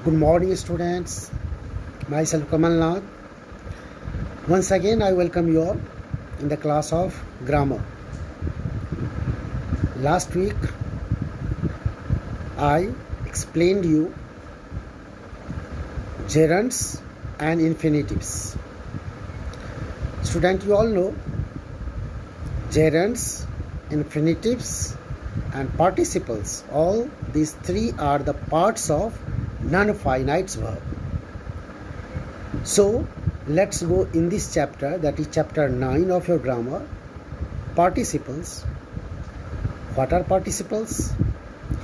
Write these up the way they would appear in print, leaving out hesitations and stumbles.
Good morning, students. Myself Kamal Nath. Once again, I welcome you all in the class of grammar. Last week, I explained you gerunds and infinitives. Student, you all know gerunds, infinitives, and participles. All these three are the parts of non-finite verb. So let's go in this chapter, that is chapter 9 of your grammar. Participles. What are participles?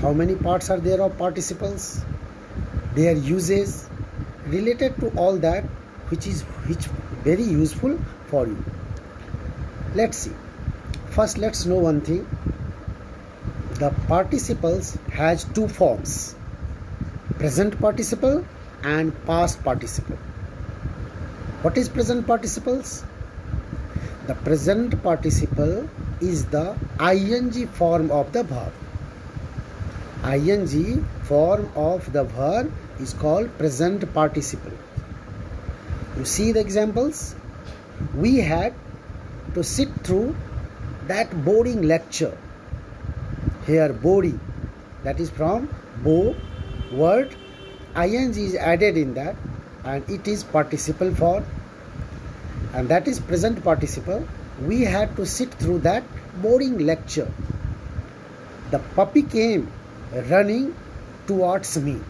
How many parts are there of participles? Their uses, related to all that which very useful for you. Let's see. First, let's know one thing. The participles has two forms: present participle and past participle. What is present participles? The present participle is the ing form of the verb. Ing form of the verb is called present participle. You see the examples? We had to sit through that boring lecture. Here, boring, that is from bo, word, ing is added in that, and it is participle form, and that is present participle. We had to sit through that boring lecture. The puppy came running towards me.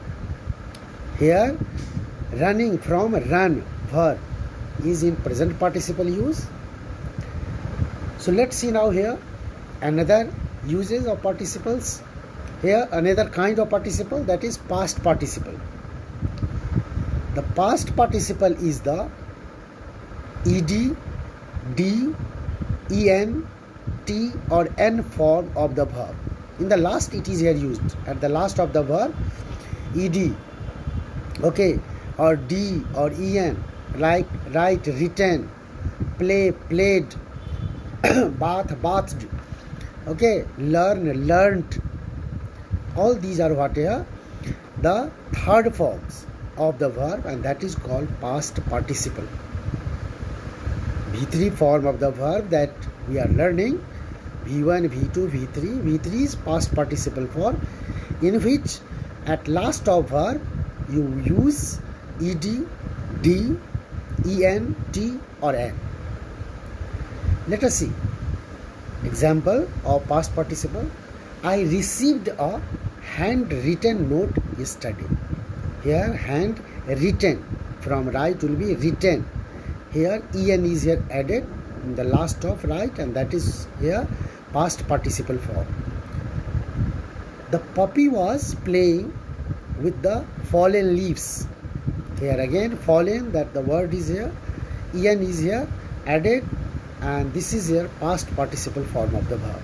Here, running from run verb is in present participle use. So let's see now here another uses of participles. Here another kind of participle, that is past participle. The past participle is the ed, d, en, t or n form of the verb. In the last it is here used. At the last of the verb, ed, okay, or d or en, like write, written, play, played, bath, bathed, okay, learn, learnt. All these are what here? The third forms of the verb, and that is called past participle. V3 form of the verb that we are learning, V1, V2, V3. V3 is past participle form, in which at last of verb you use ed, d, en, t or n. Let us see. Example of past participle. I received a handwritten note yesterday. Here handwritten, from write will be written. Here en is here added in the last of write, and that is here past participle form. The puppy was playing with the fallen leaves. Here again fallen, that the word is here, en is here added, and this is here past participle form of the verb.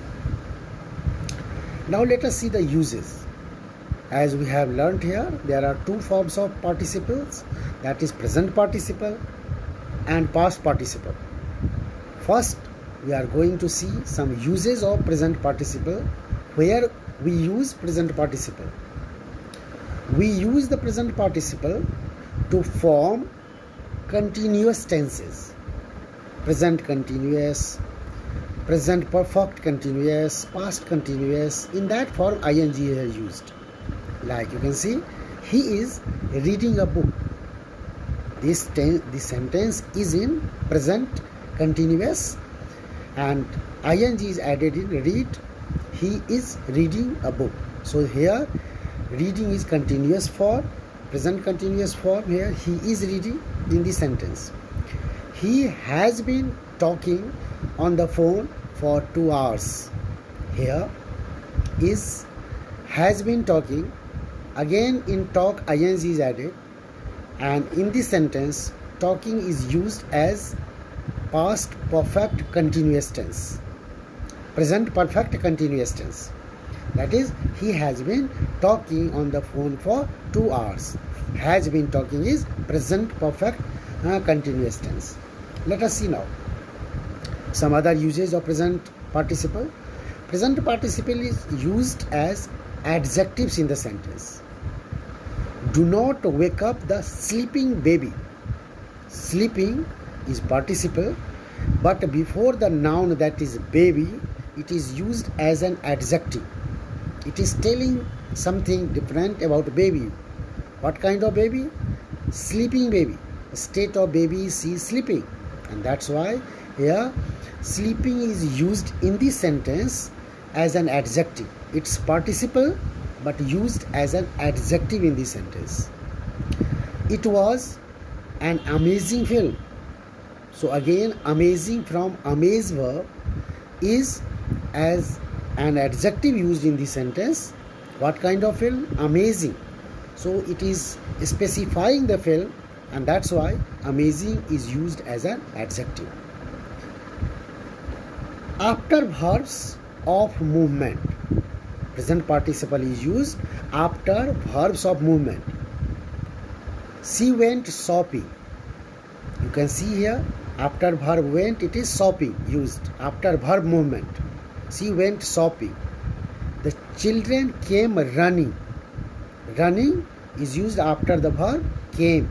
Now let us see the uses. As we have learnt here, there are two forms of participles, that is present participle and past participle. First, we are going to see some uses of present participle, where we use present participle. We use the present participle to form continuous tenses. Present continuous, present perfect continuous, past continuous. In that form ing here used. Like you can see, he is reading a book. This sentence is in present continuous, and ing is added in read. He is reading a book. So here reading is continuous form, present continuous form. Here he is reading in the sentence. He has been talking on the phone for 2 hours. Here is has been talking. Again in talk ing is added, and in this sentence talking is used as past perfect continuous tense, present perfect continuous tense. That is, he has been talking on the phone for 2 hours. Has been talking is present perfect continuous tense. Let us see now some other uses of present participle. Present participle is used as adjectives in the sentence. Do not wake up the sleeping baby. Sleeping is participle, but before the noun that is baby, it is used as an adjective. It is telling something different about baby. What kind of baby? Sleeping baby. The state of baby is sleeping. And that's why here sleeping is used in this sentence as an adjective. It's participle but used as an adjective in this sentence. It was an amazing film. So again, amazing from amaze verb is as an adjective used in this sentence. What kind of film? Amazing. So it is specifying the film, and that's why amazing is used as an adjective. After verbs of movement, present participle is used after verbs of movement. She went shopping. You can see here, after verb went, it is shopping used after verb movement. She went shopping. The children came running. Running is used after the verb came.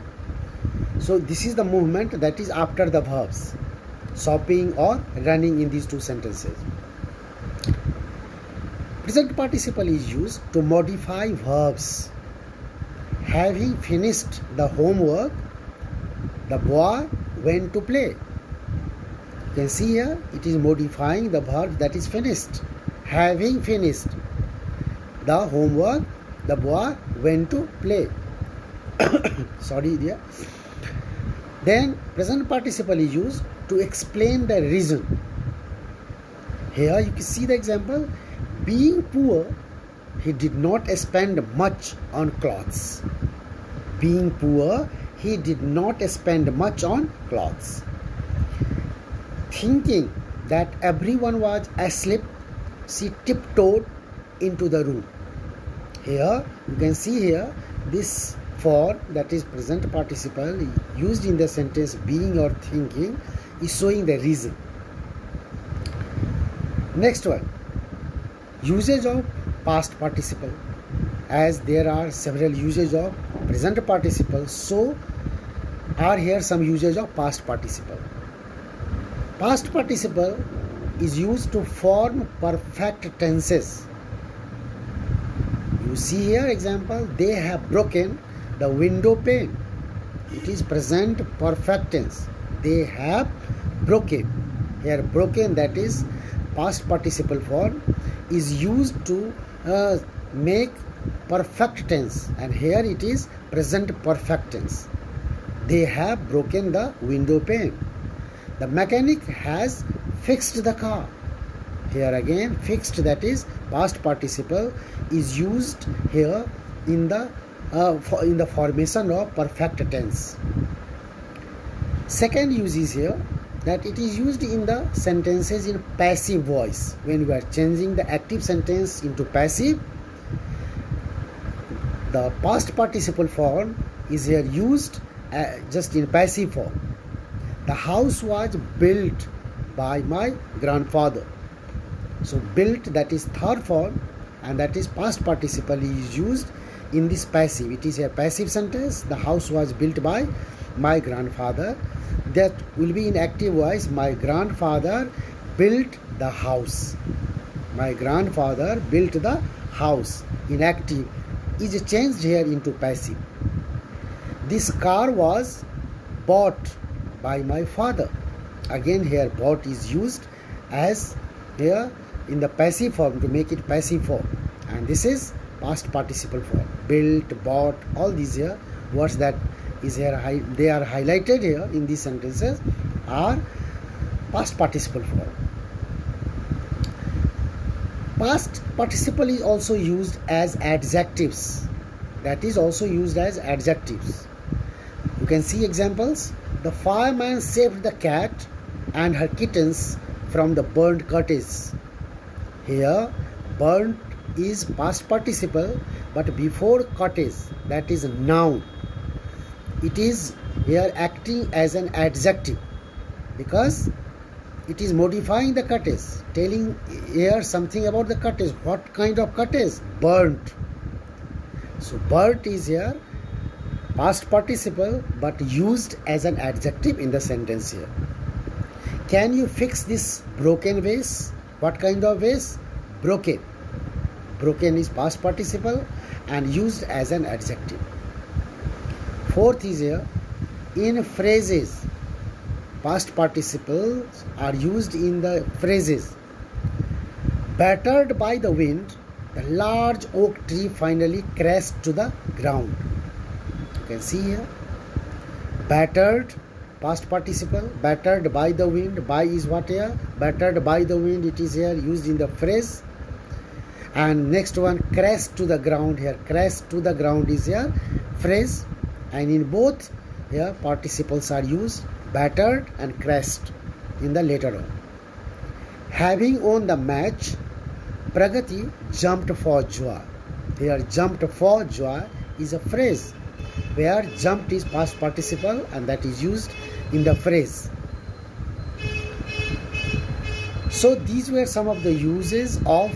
So this is the movement that is after the verbs. Shopping or running in these two sentences. Present participle is used to modify verbs. Having finished the homework, the boy went to play. You can see here it is modifying the verb that is finished. Having finished the homework, the boy went to play. Sorry dear. Then present participle is used to explain the reason. Here you can see the example. Being poor, he did not spend much on clothes. Being poor, he did not spend much on clothes. Thinking that everyone was asleep, she tiptoed into the room. Here you can see here this for, that is present participle used in the sentence being or thinking, is showing the reason. Next one, usage of past participle. As there are several uses of present participle, so are here some usage of past participle. Past participle is used to form perfect tenses. You see here example, they have broken the window pane. It is present perfect tense. They have broken. Here broken, that is past participle form, is used to make perfect tense, and here it is present perfect tense. They have broken the window pane. The mechanic has fixed the car. Here again fixed, that is past participle, is used here in the formation of perfect tense. Second use is here that it is used in the sentences in passive voice. When we are changing the active sentence into passive, the past participle form is here used just in passive form. The house was built by my grandfather. So built, that is third form, and that is past participle is used in this passive. It is a passive sentence. The house was built by my grandfather. That will be in active voice. My grandfather built the house. My grandfather built the house. In active is changed here into passive. This car was bought by my father. Again here bought is used as here in the passive form to make it passive form, and this is past participle form. Built, bought, all these here words that is here they are highlighted here in these sentences are past participle form. Past participle is also used as adjectives. That is also used as adjectives. You can see examples. The fireman saved the cat and her kittens from the burnt cottage. Here burnt is past participle, but before cottage, that is a noun. It is here acting as an adjective because it is modifying the cottage, telling here something about the cottage. What kind of cottage? Burnt. So burnt is here past participle but used as an adjective in the sentence here. Can you fix this broken vase? What kind of vase? Broken. Broken is past participle and used as an adjective. Fourth is here, in phrases. Past participles are used in the phrases. Battered by the wind, the large oak tree finally crashed to the ground. You can see here. Battered, past participle, battered by the wind. By is what here? Battered by the wind, it is here used in the phrase. And next one, crashed to the ground here. Crashed to the ground is here phrase. And in both here participles are used, battered and crashed in the later on. Having won the match, Pragati jumped for joy. Here jumped for joy is a phrase where jumped is past participle and that is used in the phrase. So these were some of the uses of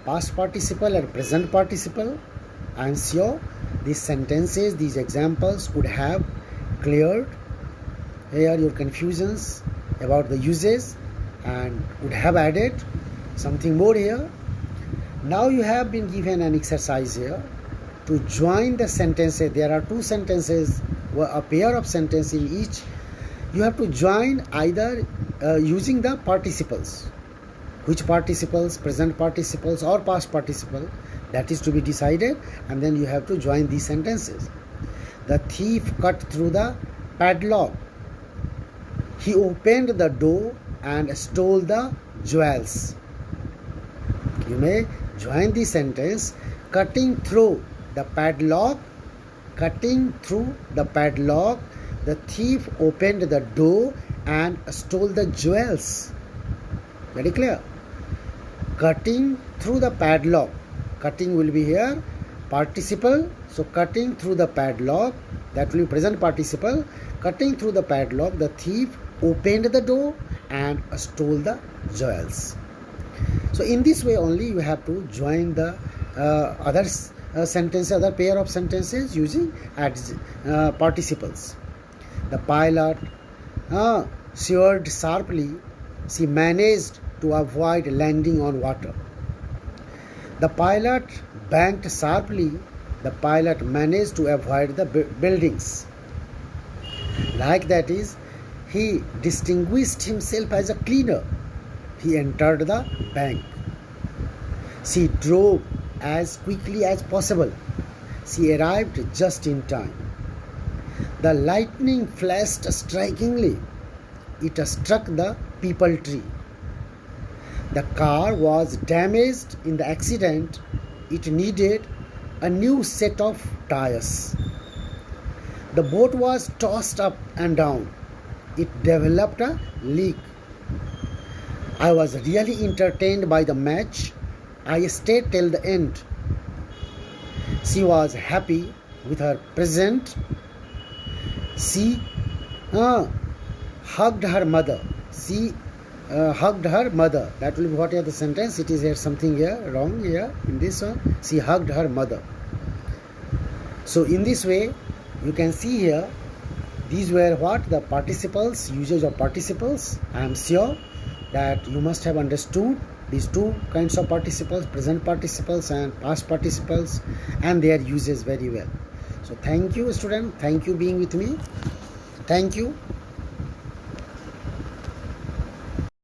past participle and present participle. I am sure these sentences, these examples could have cleared here your confusions about the uses and would have added something more here. Now you have been given an exercise here to join the sentences. There are two sentences, a pair of sentences in each. You have to join either using the participles. Which participles, present participles or past participle, that is to be decided, and then you have to join these sentences. The thief cut through the padlock. He opened the door and stole the jewels. You may join the sentence, cutting through the padlock. Cutting through the padlock, the thief opened the door and stole the jewels. Very clear. Cutting through the padlock. Cutting will be here participle. So cutting through the padlock, that will be present participle. Cutting through the padlock, the thief opened the door and stole the jewels. So in this way only you have to join the other sentences, other pair of sentences using participles. The pilot sheered sharply. She managed to avoid landing on water. The pilot banked sharply. The pilot managed to avoid the buildings. Like that is, he distinguished himself as a cleaner. He entered the bank. She drove as quickly as possible. She arrived just in time. The lightning flashed strikingly. It struck the peepal tree. The car was damaged in the accident. It needed a new set of tires. The boat was tossed up and down. It developed a leak. I was really entertained by the match. I stayed till the end. She was happy with her present. She hugged her mother. She hugged her mother. That will be what is the sentence. It is here something here wrong here in this one. She hugged her mother. So in this way you can see here these were what the participles, usage of participles. I am sure that you must have understood these two kinds of participles, present participles and past participles, and their uses very well. So thank you student, thank you being with me. Thank you.